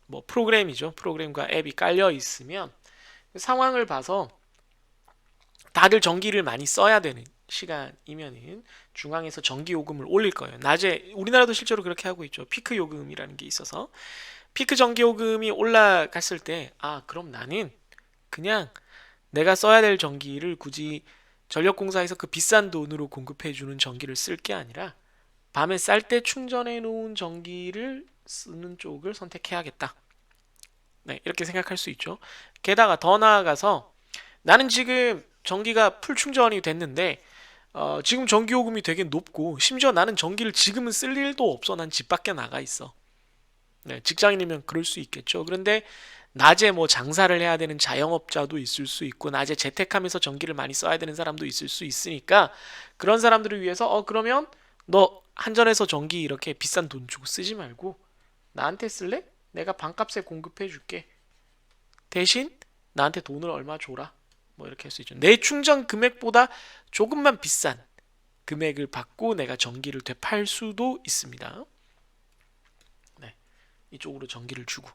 뭐 프로그램이죠. 프로그램과 앱이 깔려 있으면 상황을 봐서 다들 전기를 많이 써야 되는 시간이면은 중앙에서 전기 요금을 올릴 거예요. 낮에 우리나라도 실제로 그렇게 하고 있죠. 피크 요금이라는 게 있어서 피크 전기 요금이 올라갔을 때 그럼 나는 그냥 내가 써야 될 전기를 굳이 전력공사에서 그 비싼 돈으로 공급해 주는 전기를 쓸 게 아니라 밤에 쌀 때 충전해 놓은 전기를 쓰는 쪽을 선택해야겠다. 네, 이렇게 생각할 수 있죠. 게다가 더 나아가서 나는 지금 전기가 풀 충전이 됐는데 지금 전기 요금이 되게 높고 심지어 나는 전기를 지금은 쓸 일도 없어. 난 집 밖에 나가 있어. 네, 직장인이면 그럴 수 있겠죠. 그런데 낮에 뭐 장사를 해야 되는 자영업자도 있을 수 있고 낮에 재택하면서 전기를 많이 써야 되는 사람도 있을 수 있으니까 그런 사람들을 위해서 그러면 너 한전에서 전기 이렇게 비싼 돈 주고 쓰지 말고 나한테 쓸래? 내가 반값에 공급해 줄게. 대신 나한테 돈을 얼마 줘라. 뭐 이렇게 할 수 있죠. 내 충전 금액보다 조금만 비싼 금액을 받고 내가 전기를 되팔 수도 있습니다. 네, 이쪽으로 전기를 주고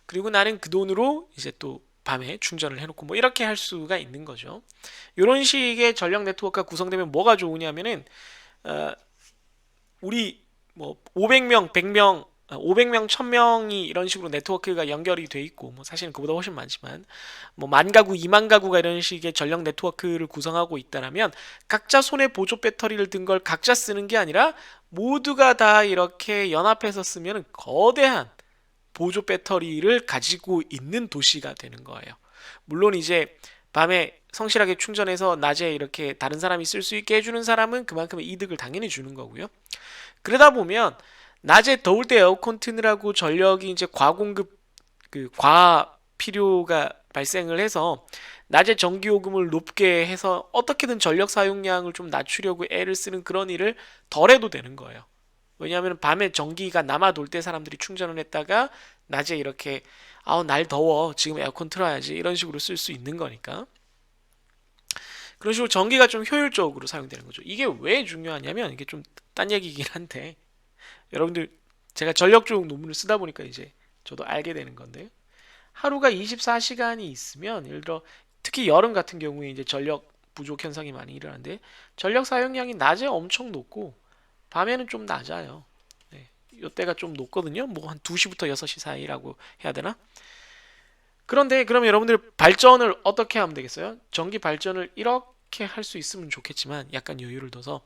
그리고 나는 그 돈으로 이제 또 밤에 충전을 해놓고 뭐 이렇게 할 수가 있는 거죠. 이런 식의 전력 네트워크가 구성되면 뭐가 좋으냐면은 어, 우리 뭐 500명, 100명, 500명, 1000명이 이런 식으로 네트워크가 연결이 돼 있고 뭐 사실은 그보다 훨씬 많지만 뭐 만 가구, 2만 가구가 이런 식의 전력 네트워크를 구성하고 있다라면 각자 손에 보조 배터리를 든 걸 각자 쓰는 게 아니라 모두가 다 이렇게 연합해서 쓰면 거대한 보조 배터리를 가지고 있는 도시가 되는 거예요. 물론 이제 밤에 성실하게 충전해서 낮에 이렇게 다른 사람이 쓸 수 있게 해주는 사람은 그만큼의 이득을 당연히 주는 거고요. 그러다 보면 낮에 더울 때 에어컨 트느라고 전력이 이제 과공급 과 필요가 발생을 해서 낮에 전기요금을 높게 해서 어떻게든 전력 사용량을 좀 낮추려고 애를 쓰는 그런 일을 덜 해도 되는 거예요. 왜냐하면 밤에 전기가 남아 돌 때 사람들이 충전을 했다가 낮에 이렇게 날 더워 지금 에어컨 틀어야지 이런 식으로 쓸 수 있는 거니까 그런 식으로 전기가 좀 효율적으로 사용되는 거죠. 이게 왜 중요하냐면 이게 좀 딴 얘기긴 한데 여러분들 제가 전력 쪽 논문을 쓰다 보니까 이제 저도 알게 되는 건데 하루가 24시간이 있으면 예를 들어 특히 여름 같은 경우에 이제 전력 부족 현상이 많이 일어나는데 전력 사용량이 낮에 엄청 높고 밤에는 좀 낮아요. 네, 이때가 좀 높거든요. 뭐 한 2시부터 6시 사이라고 해야 되나? 그런데 그러면 여러분들 발전을 어떻게 하면 되겠어요? 전기 발전을 이렇게 할 수 있으면 좋겠지만 약간 여유를 둬서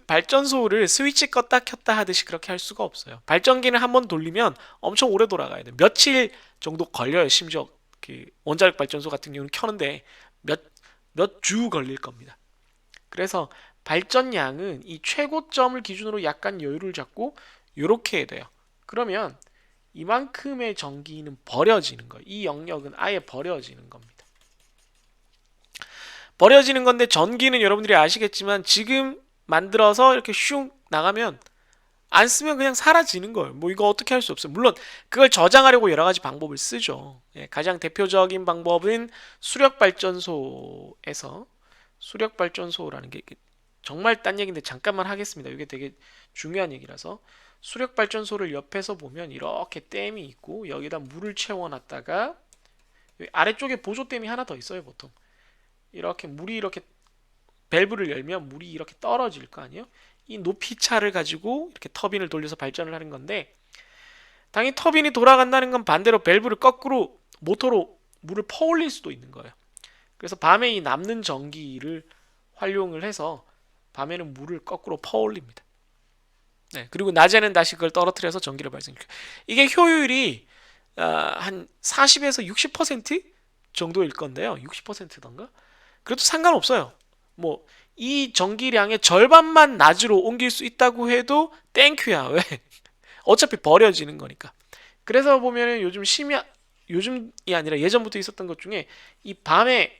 발전소를 스위치 껐다 켰다 하듯이 그렇게 할 수가 없어요. 발전기는 한번 돌리면 엄청 오래 돌아가야 돼요. 며칠 정도 걸려요. 심지어 그 원자력 발전소 같은 경우는 켜는데 몇 주 걸릴 겁니다. 그래서 발전량은 이 최고점을 기준으로 약간 여유를 잡고 이렇게 해야 돼요. 그러면 이만큼의 전기는 버려지는 거예요. 이 영역은 아예 버려지는 겁니다. 버려지는 건데 전기는 여러분들이 아시겠지만 지금 만들어서 이렇게 슝 나가면 안 쓰면 그냥 사라지는 거예요. 뭐 이거 어떻게 할 수 없어요. 물론 그걸 저장하려고 여러 가지 방법을 쓰죠. 가장 대표적인 방법은 수력발전소라는 게 정말 딴 얘기인데 잠깐만 하겠습니다. 이게 되게 중요한 얘기라서 수력발전소를 옆에서 보면 이렇게 댐이 있고 여기다 물을 채워놨다가 아래쪽에 보조댐이 하나 더 있어요. 보통 이렇게 물이 이렇게 밸브를 열면 물이 이렇게 떨어질 거 아니에요? 이 높이 차를 가지고 이렇게 터빈을 돌려서 발전을 하는 건데 당연히 터빈이 돌아간다는 건 반대로 밸브를 거꾸로 모터로 물을 퍼올릴 수도 있는 거예요. 그래서 밤에 이 남는 전기를 활용을 해서 밤에는 물을 거꾸로 퍼올립니다. 네, 그리고 낮에는 다시 그걸 떨어뜨려서 전기를 발생시켜요. 이게 효율이 한 40에서 60% 정도일 건데요. 60%던가? 그래도 상관없어요. 뭐 이 전기량의 절반만 낮으로 옮길 수 있다고 해도 땡큐야. 왜? 어차피 버려지는 거니까. 그래서 보면은 요즘이 아니라 예전부터 있었던 것 중에 이 밤에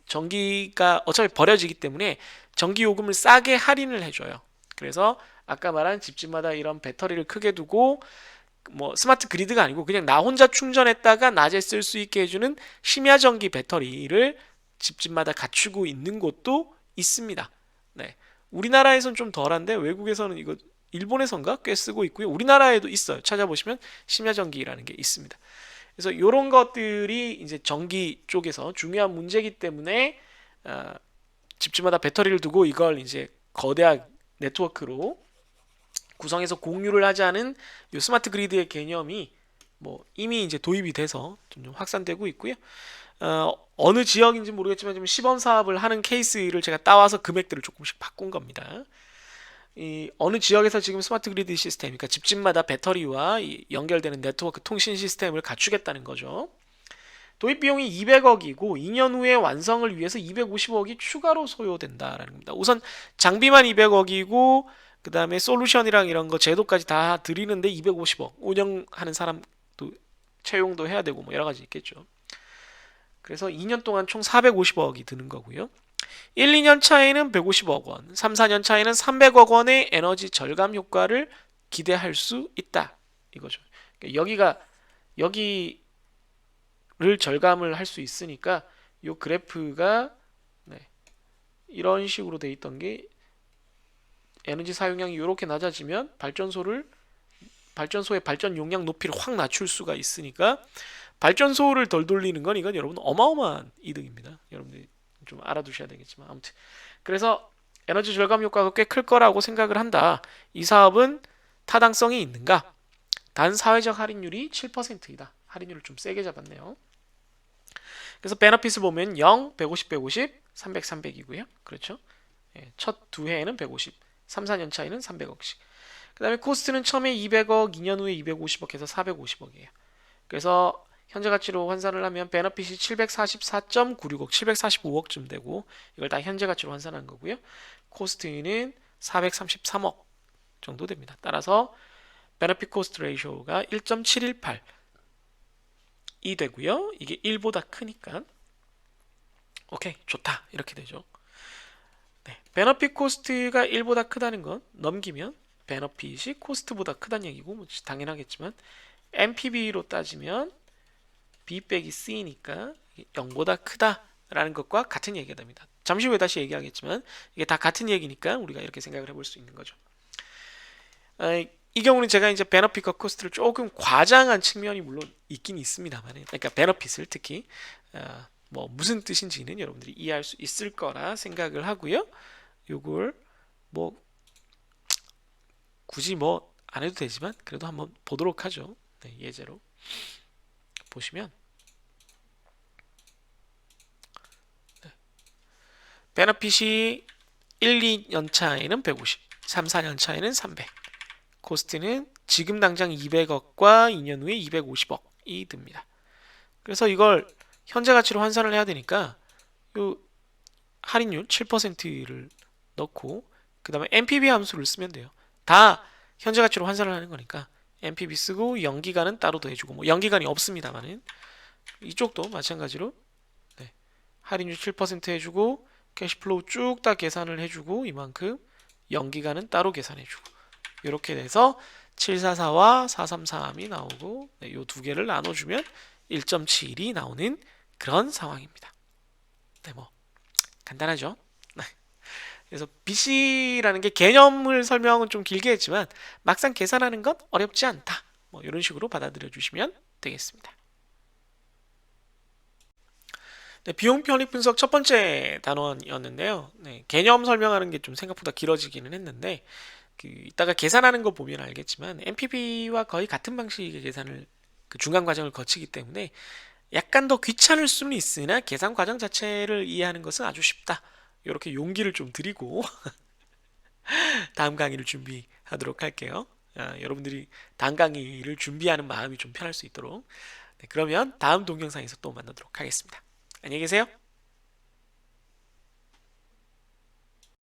전기가 어차피 버려지기 때문에 전기 요금을 싸게 할인을 해줘요. 그래서 아까 말한 집집마다 이런 배터리를 크게 두고 뭐 스마트 그리드가 아니고 그냥 나 혼자 충전했다가 낮에 쓸 수 있게 해주는 심야 전기 배터리를 집집마다 갖추고 있는 곳도 있습니다. 네. 우리나라에선 좀 덜한데 외국에서는 이거 일본에선가 꽤 쓰고 있고요. 우리나라에도 있어요. 찾아보시면 심야 전기라는 게 있습니다. 그래서 이런 것들이 이제 전기 쪽에서 중요한 문제이기 때문에 어, 집집마다 배터리를 두고 이걸 이제 거대한 네트워크로 구성해서 공유를 하지 않은 이 스마트 그리드의 개념이 뭐 이미 이제 도입이 돼서 좀 확산되고 있고요. 어느 지역인지 모르겠지만 지금 시범 사업을 하는 케이스를 제가 따와서 금액들을 조금씩 바꾼 겁니다. 이 어느 지역에서 지금 스마트 그리드 시스템, 그러니까 집집마다 배터리와 연결되는 네트워크 통신 시스템을 갖추겠다는 거죠. 도입 비용이 200억이고 2년 후에 완성을 위해서 250억이 추가로 소요된다라는 겁니다. 우선 장비만 200억이고 그 다음에 솔루션이랑 이런 거 제도까지 다 드리는데 250억. 운영하는 사람도 채용도 해야 되고 뭐 여러 가지 있겠죠. 그래서 2년 동안 총 450억이 드는 거고요. 1, 2년 차에는 150억 원, 3, 4년 차에는 300억 원의 에너지 절감 효과를 기대할 수 있다. 이거죠. 여기를 절감을 할 수 있으니까 이 그래프가 네, 이런 식으로 돼 있던 게 에너지 사용량이 이렇게 낮아지면 발전소의 발전 용량 높이를 확 낮출 수가 있으니까 발전소를 덜 돌리는 건 이건 여러분 어마어마한 이득입니다. 여러분들이 좀 알아두셔야 되겠지만 아무튼 그래서 에너지 절감 효과가 꽤 클 거라고 생각을 한다. 이 사업은 타당성이 있는가? 단 사회적 할인율이 7%이다. 할인율을 좀 세게 잡았네요. 그래서 베너핏을 보면 0, 150, 150, 300, 300이고요. 그렇죠? 첫 두 해에는 150, 3, 4년 차에는 300억씩. 그 다음에 코스트는 처음에 200억, 2년 후에 250억 해서 450억이에요. 그래서 현재 가치로 환산을 하면 베너핏이 744.96억, 745억쯤 되고 이걸 다 현재 가치로 환산한 거고요. 코스트는 433억 정도 됩니다. 따라서 베너핏 코스트 레이쇼가 1.718이 되고요. 이게 1보다 크니까 오케이 좋다 이렇게 되죠. 네, 베너핏 코스트가 1보다 크다는 건 넘기면 베너핏이 코스트보다 크다는 얘기고 뭐 당연하겠지만 NPV로 따지면 B 빼기 C니까 0보다 크다라는 것과 같은 얘기가 됩니다. 잠시 후에 다시 얘기하겠지만 이게 다 같은 얘기니까 우리가 이렇게 생각을 해볼 수 있는 거죠. 이 경우는 제가 이제 베너핏과 코스트를 조금 과장한 측면이 물론 있긴 있습니다만, 그러니까 베너핏을 특히 뭐 무슨 뜻인지는 여러분들이 이해할 수 있을 거라 생각을 하고요. 요걸 뭐 굳이 뭐 안 해도 되지만 그래도 한번 보도록 하죠. 네, 예제로 보시면 베너핏이 1, 2년 차에는 150, 3, 4년 차에는 300, 코스트는 지금 당장 200억과 2년 후에 250억이 듭니다. 그래서 이걸 현재 가치로 환산을 해야 되니까 요 할인율 7%를 넣고 그 다음에 NPV 함수를 쓰면 돼요. 다 현재 가치로 환산을 하는 거니까 NPV 쓰고 연기간은 따로 더해주고 뭐 연기간이 없습니다만은 이쪽도 마찬가지로 네, 할인율 7% 해주고 캐시플로우 쭉 다 계산을 해주고 이만큼 연기간은 따로 계산해주고 이렇게 돼서 744와 433이 나오고 네, 이 두 개를 나눠주면 1.7이 나오는 그런 상황입니다. 네, 뭐 간단하죠? 그래서 BC라는 게 개념을 설명은 좀 길게 했지만 막상 계산하는 건 어렵지 않다. 뭐 이런 식으로 받아들여 주시면 되겠습니다. 네, 비용 편익 분석 첫 번째 단원이었는데요. 네, 개념 설명하는 게 좀 생각보다 길어지기는 했는데 이따가 계산하는 거 보면 알겠지만 NPV와 거의 같은 방식의 계산을 그 중간 과정을 거치기 때문에 약간 더 귀찮을 수는 있으나 계산 과정 자체를 이해하는 것은 아주 쉽다. 이렇게 용기를 좀 드리고 다음 강의를 준비하도록 할게요. 여러분들이 다음 강의를 준비하는 마음이 좀 편할 수 있도록. 네, 그러면 다음 동영상에서 또 만나도록 하겠습니다. 안녕히 계세요.